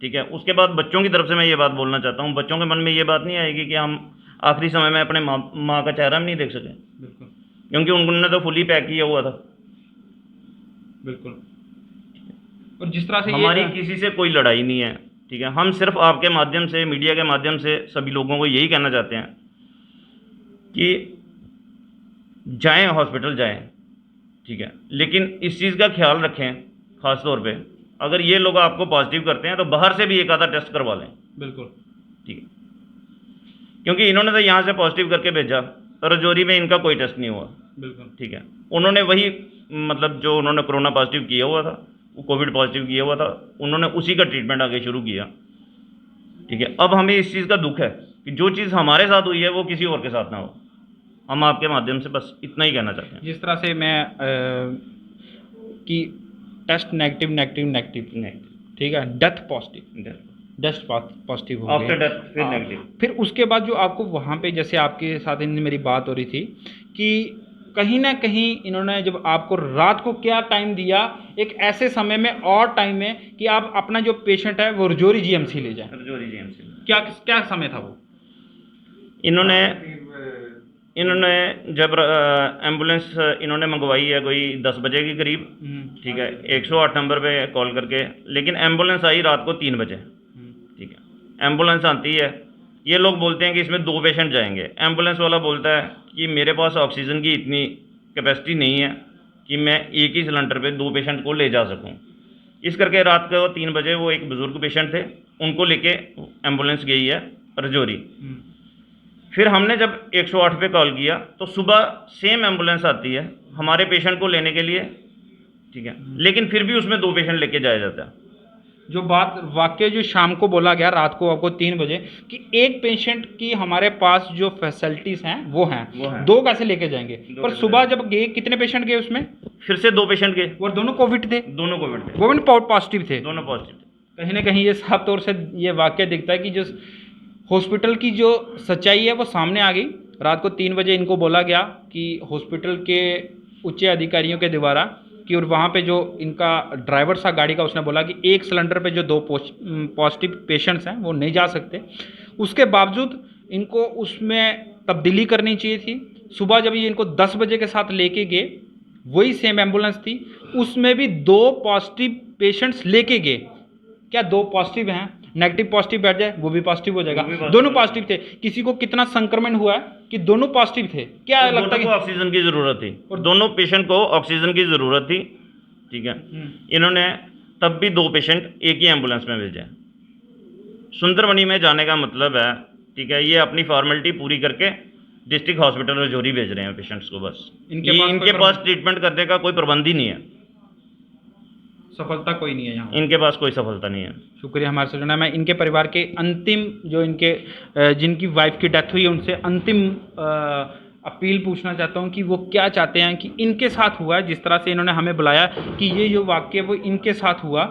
ठीक है, उसके बाद बच्चों की तरफ से मैं ये बात बोलना चाहता हूँ, बच्चों के मन में ये बात नहीं आएगी कि हम आखिरी समय में अपने माँ का चेहरा भी नहीं देख सके। बिल्कुल। क्योंकि उन्होंने तो फुली पैक किया हुआ था। बिल्कुल। और जिस तरह से हमारी ये किसी से कोई लड़ाई नहीं है, ठीक है। हम सिर्फ आपके माध्यम से, मीडिया के माध्यम से सभी लोगों को यही कहना चाहते हैं कि जाएं, हॉस्पिटल जाएं, ठीक है, लेकिन इस चीज़ का ख्याल रखें ख़ास तौर पे, अगर ये लोग आपको पॉजिटिव करते हैं तो बाहर से भी एक आधा टेस्ट करवा लें, बिल्कुल ठीक है। क्योंकि इन्होंने तो यहाँ से पॉजिटिव करके भेजा, रजौरी में इनका कोई टेस्ट नहीं हुआ, बिल्कुल ठीक है। उन्होंने वही मतलब जो उन्होंने कोरोना पॉजिटिव किया हुआ था, वो कोविड पॉजिटिव किया हुआ था, उन्होंने उसी का ट्रीटमेंट आगे शुरू किया, ठीक है। अब हमें इस चीज़ का दुख है कि जो चीज़ हमारे साथ हुई है वो किसी और के साथ ना हो। हम आपके माध्यम से बस इतना ही कहना चाहते हैं। जिस तरह से मैं कि test negative negative negative negative, ठीक है, डेथ पॉजिटिव, डेथ पॉजिटिव हो आफ्टर गया, डेथ फिर हाँ। नेगेटिव। फिर उसके बाद जो आपको वहाँ पे, जैसे आपके साथ इन मेरी बात हो रही थी कि कहीं ना कहीं इन्होंने जब आपको रात को क्या टाइम दिया, एक ऐसे समय में और टाइम में कि आप अपना जो पेशेंट है वो रजौरी जीएमसी ले जाएं, रजौरी जीएमसी। क्या क्या समय था वो? इन्होंने जब एम्बुलेंस इन्होंने मंगवाई है कोई 10 बजे के करीब, ठीक है, 108 नंबर पे कॉल करके, लेकिन एम्बुलेंस आई रात को 3 बजे, ठीक है। एम्बुलेंस आती है, ये लोग बोलते हैं कि इसमें 2 पेशेंट जाएंगे। एम्बुलेंस वाला बोलता है कि मेरे पास ऑक्सीजन की इतनी कैपेसिटी नहीं है कि मैं एक ही सिलेंडर पे 2 पेशेंट को ले जा सकूं। इस करके रात को 3 बजे वो एक बुज़ुर्ग पेशेंट थे, उनको लेके एम्बुलेंस गई है रजौरी। फिर हमने जब 108 पे कॉल किया तो सुबह सेम एम्बुलेंस आती है हमारे पेशेंट को लेने के लिए, ठीक है, लेकिन फिर भी उसमें 2 पेशेंट लेके जाया जाता है। जो बात वाक्य जो शाम को बोला गया रात को आपको 3 बजे कि एक पेशेंट की हमारे पास जो फैसिलिटीज हैं वो हैं, 2 कैसे लेके जाएंगे? पर सुबह जब गए कितने पेशेंट गए उसमें? फिर से 2 पेशेंट गए, और दोनों कोविड थे, दोनों कोविड थे, कोविड पॉजिटिव थे, दोनों पॉजिटिव थे। कहीं ना कहीं ये साफ तौर से ये वाक्य दिखता है कि जो हॉस्पिटल की जो सच्चाई है वो सामने आ गई। रात को 3 बजे इनको बोला गया कि हॉस्पिटल के उच्च अधिकारियों के द्वारा कि, और वहाँ पे जो इनका ड्राइवर था गाड़ी का, उसने बोला कि एक सिलेंडर पे जो 2 पॉजिटिव पेशेंट्स हैं वो नहीं जा सकते। उसके बावजूद इनको उसमें तब्दीली करनी चाहिए थी। सुबह जब ये इनको 10 बजे के साथ लेके गए, वही सेम एम्बुलेंस थी, उसमें भी 2 पॉजिटिव पेशेंट्स लेके गए। क्या 2 पॉजिटिव हैं, नेगेटिव पॉजिटिव बैठ जाए वो भी पॉजिटिव हो जाएगा? दोनों पॉजिटिव थे। किसी को कितना संक्रमण हुआ है कि दोनों पॉजिटिव थे? क्या लगता है कि ऑक्सीजन की ज़रूरत थी, और दोनों पेशेंट को ऑक्सीजन की ज़रूरत थी, ठीक है। इन्होंने तब भी 2 पेशेंट एक ही एम्बुलेंस में भेजे। सुंदरबनी में जाने का मतलब है, ठीक है, ये अपनी फॉर्मेलिटी पूरी करके डिस्ट्रिक्ट हॉस्पिटल रजौरी भेज रहे हैं पेशेंट्स को। बस इनके पास ट्रीटमेंट करने का कोई प्रबंध ही नहीं है, सफलता कोई नहीं है यहाँ, इनके पास कोई सफलता नहीं है। शुक्रिया हमारे से जुड़ना। मैं इनके परिवार के अंतिम जो इनके जिनकी वाइफ की डेथ हुई है उनसे अंतिम अपील पूछना चाहता हूँ कि वो क्या चाहते हैं कि इनके साथ हुआ है, जिस तरह से इन्होंने हमें बुलाया कि ये जो वाक्य वो इनके साथ हुआ,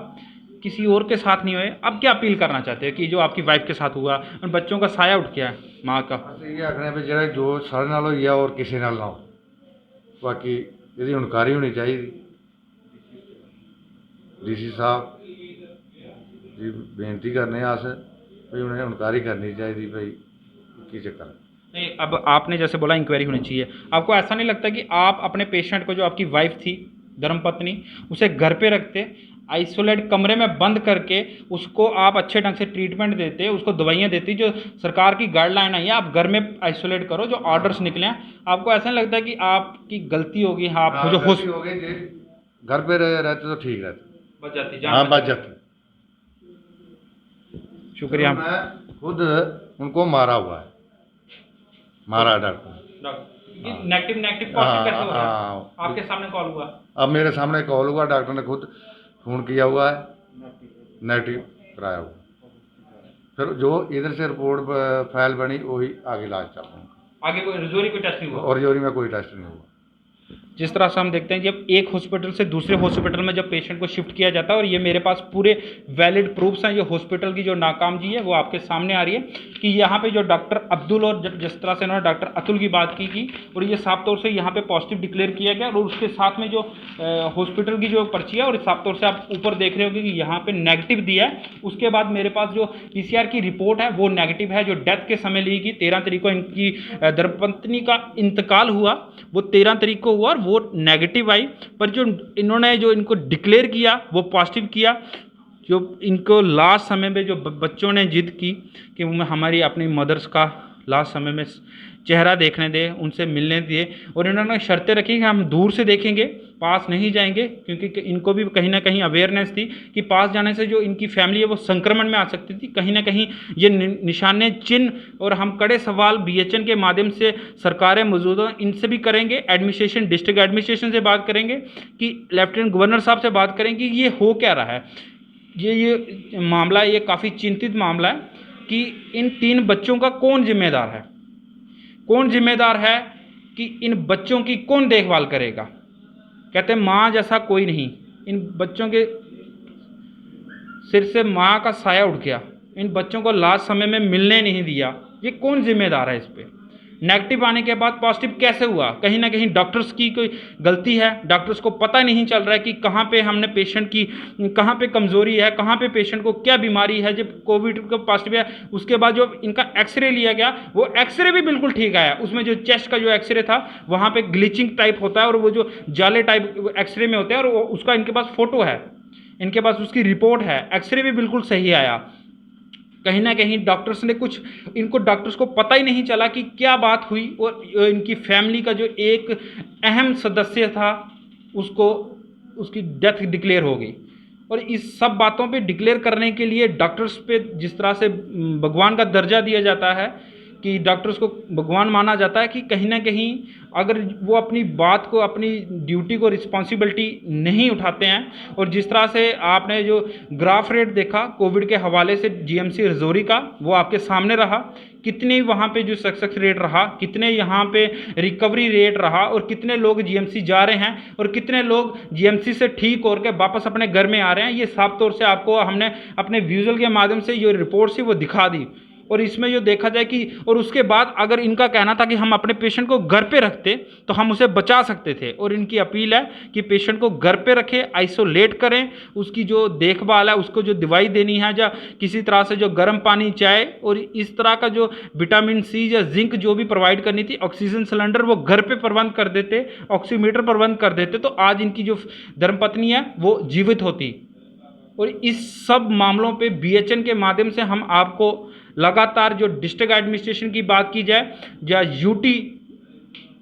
किसी और के साथ नहीं हुए। अब क्या अपील करना चाहते हैं कि जो आपकी वाइफ के साथ हुआ और बच्चों का साया उठ गया है माँ का? ये आखने भी जो जो सारे नाल होई आ और किसी नाल ना हो, बाकी यदि हुनकारी होनी चाहिए। डीसी साहब जी बेनती करने अस भाई उन्हें हुनकारी करनी चाहिए भाई की चक्कर नहीं। अब आपने जैसे बोला इंक्वायरी होनी चाहिए, आपको ऐसा नहीं लगता कि आप अपने पेशेंट को, जो आपकी वाइफ थी धर्मपत्नी, उसे घर पे रखते, आइसोलेट कमरे में बंद करके उसको आप अच्छे ढंग से ट्रीटमेंट देते, उसको दवाइयाँ देती, जो सरकार की गाइडलाइन आई है आप घर में आइसोलेट करो, जो ऑर्डर्स निकले हैं? आपको ऐसा नहीं लगता कि आपकी गलती होगी? हाँ, आप जो हो गई जी, घर पे रहते तो ठीक रहते, बच जाती, हाँ बच जाते। शुक्रिया। मैं खुद उनको मारा हुआ है, मारा डॉक्टर नेगेटिव नेगेटिव पॉजिटिव कैसे हो रहा है? आपके सामने कॉल हुआ? अब मेरे सामने कॉल हुआ, डॉक्टर ने खुद फ़ोन किया हुआ है, नेगेटिव कराया हुआ। फिर जो इधर से रिपोर्ट फाइल बनी वही आगे इलाज चल रहा है। आगे कोई रजौरी कोई टेस्ट नहीं हुआ? और रजौरी में कोई टेस्ट नहीं हुआ। जिस तरह से हम देखते हैं जब एक हॉस्पिटल से दूसरे हॉस्पिटल में जब पेशेंट को शिफ्ट किया जाता है, और ये मेरे पास पूरे वैलिड प्रूफ्स हैं, ये हॉस्पिटल की जो नाकामजी है वो आपके सामने आ रही है कि यहाँ पे जो डॉक्टर अब्दुल और जिस तरह से उन्होंने डॉक्टर अतुल की बात की और ये साफ तौर से यहाँ पे पॉजिटिव डिक्लेयर किया गया, और उसके साथ में जो हॉस्पिटल की जो पर्ची है और साफ तौर से आप ऊपर देख रहे होगे कि यहाँ पे नेगेटिव दिया है। उसके बाद मेरे पास जो PCR की रिपोर्ट है वो नेगेटिव है, जो डेथ के समय ली गई 13 तारीख को इनकी धर्मपत्नी का इंतकाल हुआ वो 13 तारीख को हुआ और वो नेगेटिव आई, पर जो इन्होंने जो इनको डिक्लेयर किया वो पॉजिटिव किया। जो इनको लास्ट समय में जो बच्चों ने जिद की कि हमारी अपनी मदर्स का लास्ट समय में चेहरा देखने दे, उनसे मिलने दिए, और इन्होंने शर्तें रखी कि हम दूर से देखेंगे, पास नहीं जाएंगे, क्योंकि इनको भी कहीं ना कहीं अवेयरनेस थी कि पास जाने से जो इनकी फैमिली है वो संक्रमण में आ सकती थी। कहीं ना कहीं ये निशाने चिन्ह, और हम कड़े सवाल BHN के माध्यम से सरकारें मौजूदा इनसे भी करेंगे, एडमिनिस्ट्रेशन डिस्ट्रिक्ट एडमिनिस्ट्रेशन से बात करेंगे, कि लेफ्टिनेंट गवर्नर साहब से बात करेंगे कि ये हो क्या रहा है। ये मामला, ये काफ़ी चिंतित मामला है कि इन 3 बच्चों का कौन जिम्मेदार है, कौन जिम्मेदार है कि इन बच्चों की कौन देखभाल करेगा। कहते हैं माँ जैसा कोई नहीं, इन बच्चों के सिर से माँ का साया उठ गया, इन बच्चों को लास्ट समय में मिलने नहीं दिया, ये कौन जिम्मेदार है इस पर। नेगेटिव आने के बाद पॉजिटिव कैसे हुआ? कहीं ना कहीं डॉक्टर्स की कोई गलती है, डॉक्टर्स को पता नहीं चल रहा है कि कहाँ पे हमने पेशेंट की कहाँ पे कमज़ोरी है, कहाँ पे पेशेंट को क्या बीमारी है। जब कोविड का पॉजिटिव है उसके बाद जो इनका एक्सरे लिया गया वो एक्सरे भी बिल्कुल ठीक आया, उसमें जो चेस्ट का जो एक्सरे था वहाँ पर ग्लिचिंग टाइप होता है और वो जो जाले टाइप एक्सरे में होते हैं, और उसका इनके पास फ़ोटो है, इनके पास उसकी रिपोर्ट है, एक्सरे भी बिल्कुल सही आया। कहीं ना कहीं डॉक्टर्स ने कुछ, इनको डॉक्टर्स को पता ही नहीं चला कि क्या बात हुई, और इनकी फैमिली का जो एक अहम सदस्य था उसको उसकी डेथ डिक्लेयर हो गई। और इस सब बातों पे डिक्लेयर करने के लिए डॉक्टर्स पे जिस तरह से भगवान का दर्जा दिया जाता है कि डॉक्टर्स को भगवान माना जाता है, कि कहीं ना कहीं अगर वो अपनी बात को, अपनी ड्यूटी को, रिस्पॉन्सिबिलिटी नहीं उठाते हैं। और जिस तरह से आपने जो ग्राफ रेट देखा कोविड के हवाले से GMC रजौरी का, वो आपके सामने रहा, कितने वहाँ पे जो सक्सेस रेट रहा, कितने यहाँ पे रिकवरी रेट रहा, और कितने लोग GMC जा रहे हैं और कितने लोग GMC से ठीक होकर वापस अपने घर में आ रहे हैं। ये साफ तौर से आपको हमने अपने विजुअल के माध्यम से जो रिपोर्ट थी वो दिखा दी। और इसमें जो देखा जाए कि, और उसके बाद अगर इनका कहना था कि हम अपने पेशेंट को घर पे रखते तो हम उसे बचा सकते थे, और इनकी अपील है कि पेशेंट को घर पे रखें, आइसोलेट करें, उसकी जो देखभाल है, उसको जो दवाई देनी है, या किसी तरह से जो गर्म पानी, चाय और इस तरह का जो विटामिन C या जिंक जो भी प्रोवाइड करनी थी, ऑक्सीजन सिलेंडर वो घर पे प्रबंध कर देते, ऑक्सीमीटर प्रबंध कर देते, तो आज इनकी जो धर्मपत्नी है वो जीवित होती। और इस सब मामलों पे BHN के माध्यम से हम आपको लगातार, जो डिस्ट्रिक्ट एडमिनिस्ट्रेशन की बात की जाए या UT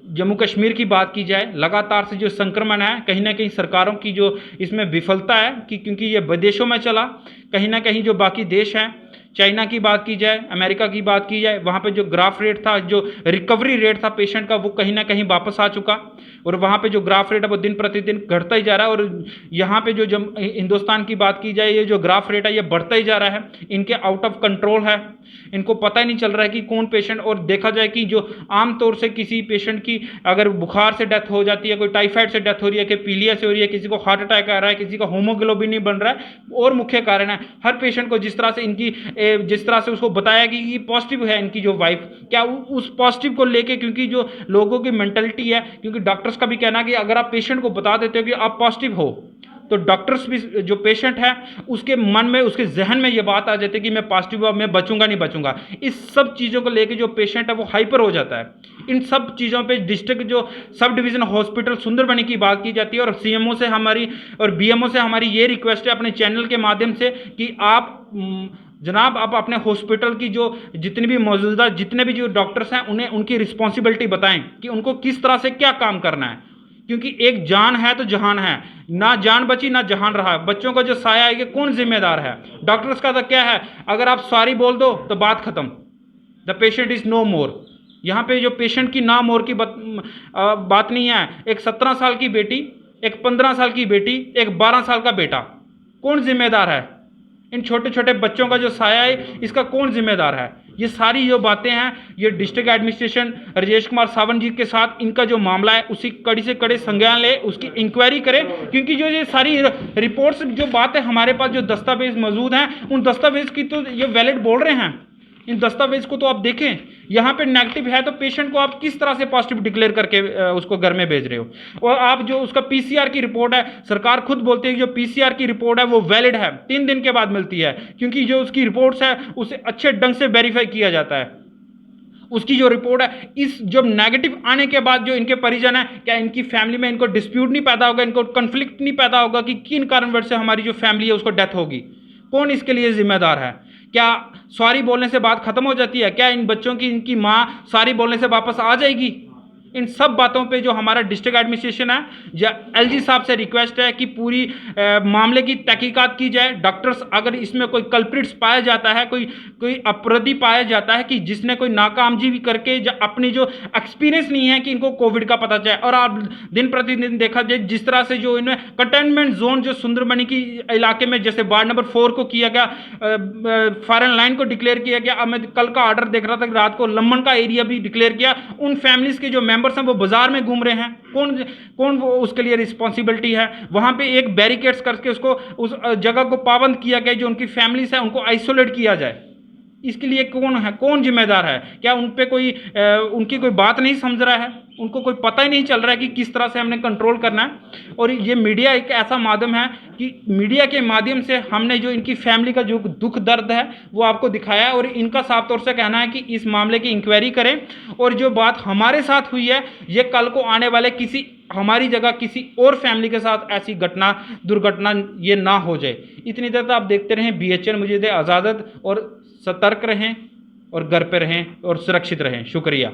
जम्मू कश्मीर की बात की जाए, लगातार से जो संक्रमण है, कहीं ना कहीं सरकारों की जो इसमें विफलता है कि क्योंकि ये विदेशों में चला, कहीं ना कहीं जो बाकी देश हैं, चाइना की बात की जाए, अमेरिका की बात की जाए, वहाँ पे जो ग्राफ रेट था, जो रिकवरी रेट था पेशेंट का, वो कहीं ना कहीं वापस आ चुका, और वहाँ पे जो ग्राफ रेट है वो दिन प्रतिदिन घटता ही जा रहा है। और यहाँ पे जो हिंदुस्तान की बात की जाए, ये जो ग्राफ रेट है ये बढ़ता ही जा रहा है, इनके आउट ऑफ कंट्रोल है, इनको पता ही नहीं चल रहा है कि कौन पेशेंट। और देखा जाए कि जो आमतौर से किसी पेशेंट की अगर बुखार से डेथ हो जाती है, कोई टाइफाइड से डेथ हो रही है, कि पीलिया से हो रही है, किसी को हार्ट अटैक आ रहा है, किसी का हीमोग्लोबिन नहीं बन रहा है, और मुख्य कारण है हर पेशेंट को जिस तरह से इनकी जिस तरह से उसको बताया कि ये पॉजिटिव है इनकी जो वाइफ, क्या उस पॉजिटिव को लेके, क्योंकि जो लोगों की मेंटलिटी है, क्योंकि डॉक्टर्स का भी कहना है कि अगर आप पेशेंट को बता देते हो कि आप पॉजिटिव हो, तो डॉक्टर्स भी, जो पेशेंट है उसके मन में, उसके जहन में ये बात आ जाती है कि मैं पॉजिटिव हूँ, मैं बचूंगा नहीं बचूंगा। इस सब चीज़ों को लेके जो पेशेंट है वो हाइपर हो जाता है। इन सब चीज़ों पे डिस्ट्रिक्ट जो सब डिवीज़न हॉस्पिटल सुंदरबनी की बात की जाती है, और CMO से हमारी और BMO से हमारी ये रिक्वेस्ट है अपने चैनल के माध्यम से कि आप जनाब आप अपने हॉस्पिटल की जो जितनी भी मौजूदा जितने भी जो डॉक्टर्स हैं उन्हें उनकी रिस्पॉन्सिबिलिटी बताएं कि उनको किस तरह से क्या काम करना है, क्योंकि एक जान है तो जहान है, ना जान बची ना जहान रहा। बच्चों का जो साया है ये कौन जिम्मेदार है? डॉक्टर्स का तो क्या है, अगर आप सॉरी बोल दो तो बात खत्म, द पेशेंट इज़ नो मोर। यहाँ पे जो पेशेंट की ना मोर की बात नहीं है। एक 17 साल की बेटी, एक 15 साल की बेटी, एक 12 साल का बेटा, कौन जिम्मेदार है? इन छोटे छोटे बच्चों का जो साया है इसका कौन जिम्मेदार है? ये सारी जो बातें हैं ये डिस्ट्रिक्ट एडमिनिस्ट्रेशन राजेश कुमार सावंत जी के साथ इनका जो मामला है उसी कड़ी से कड़े संज्ञान ले, उसकी इंक्वायरी करें, क्योंकि जो ये सारी रिपोर्ट्स जो बात है हमारे पास जो दस्तावेज मौजूद हैं उन दस्तावेज की तो ये वैलिड बोल रहे हैं। इन दस्तावेज को तो आप देखें, यहाँ पे नेगेटिव है तो पेशेंट को आप किस तरह से पॉजिटिव डिक्लेयर करके उसको घर में भेज रहे हो। और आप जो उसका पीसीआर की रिपोर्ट है, सरकार खुद बोलती है कि जो पीसीआर की रिपोर्ट है वो वैलिड है, 3 दिन के बाद मिलती है, क्योंकि जो उसकी रिपोर्ट्स है उसे अच्छे ढंग से वेरीफाई किया जाता है। उसकी जो रिपोर्ट है, इस जब नेगेटिव आने के बाद जो इनके परिजन है, क्या इनकी फैमिली में इनको डिस्प्यूट नहीं पैदा होगा, इनको कन्फ्लिक्ट नहीं पैदा होगा कि किन कारणवश से हमारी जो फैमिली है उसको डेथ होगी, कौन इसके लिए जिम्मेदार है? क्या सॉरी बोलने से बात खत्म हो जाती है? क्या इन बच्चों की इनकी माँ सॉरी बोलने से वापस आ जाएगी? इन सब बातों पे जो हमारा डिस्ट्रिक्ट एडमिनिस्ट्रेशन है या एलजी साहब से रिक्वेस्ट है कि पूरी मामले की तहकीकात की जाए। डॉक्टर्स अगर इसमें कोई कल्प्रिट्स पाया जाता है, कोई अपराधी पाया जाता है कि जिसने कोई नाकामजी करके अपनी जो एक्सपीरियंस नहीं है कि इनको कोविड का पता चले, और आप दिन प्रतिदिन देखा जाए जिस तरह से जो इन्हें कंटेनमेंट जोन जो सुंदरबनी की इलाके में जैसे वार्ड नंबर 4 को किया गया, फॉरेन लाइन को डिक्लेयर किया गया। अब मैं कल का ऑर्डर देख रहा था कि रात को लम्बन का एरिया भी डिक्लेयर किया। उन फैमिलीज के जो मेंबर्स हैं वो बाजार में घूम रहे हैं, कौन वो उसके लिए रिस्पॉन्सिबिलिटी है? वहां पे एक बैरिकेड्स करके उसको उस जगह को पाबंद किया गया, जो उनकी फैमिलीज है उनको आइसोलेट किया जाए। इसके लिए कौन है, कौन जिम्मेदार है? क्या उन पे कोई उनकी कोई बात नहीं समझ रहा है? उनको कोई पता ही नहीं चल रहा है कि किस तरह से हमने कंट्रोल करना है। और ये मीडिया एक ऐसा माध्यम है कि मीडिया के माध्यम से हमने जो इनकी फैमिली का जो दुख दर्द है वो आपको दिखाया है, और इनका साफ तौर से कहना है कि इस मामले की इंक्वायरी करें, और जो बात हमारे साथ हुई है ये कल को आने वाले किसी हमारी जगह किसी और फैमिली के साथ ऐसी दुर्घटना ये ना हो जाए। इतनी देर तक आप देखते रहें BHN मुझे आज़ादत, और सतर्क रहें और घर पे रहें और सुरक्षित रहें। शुक्रिया।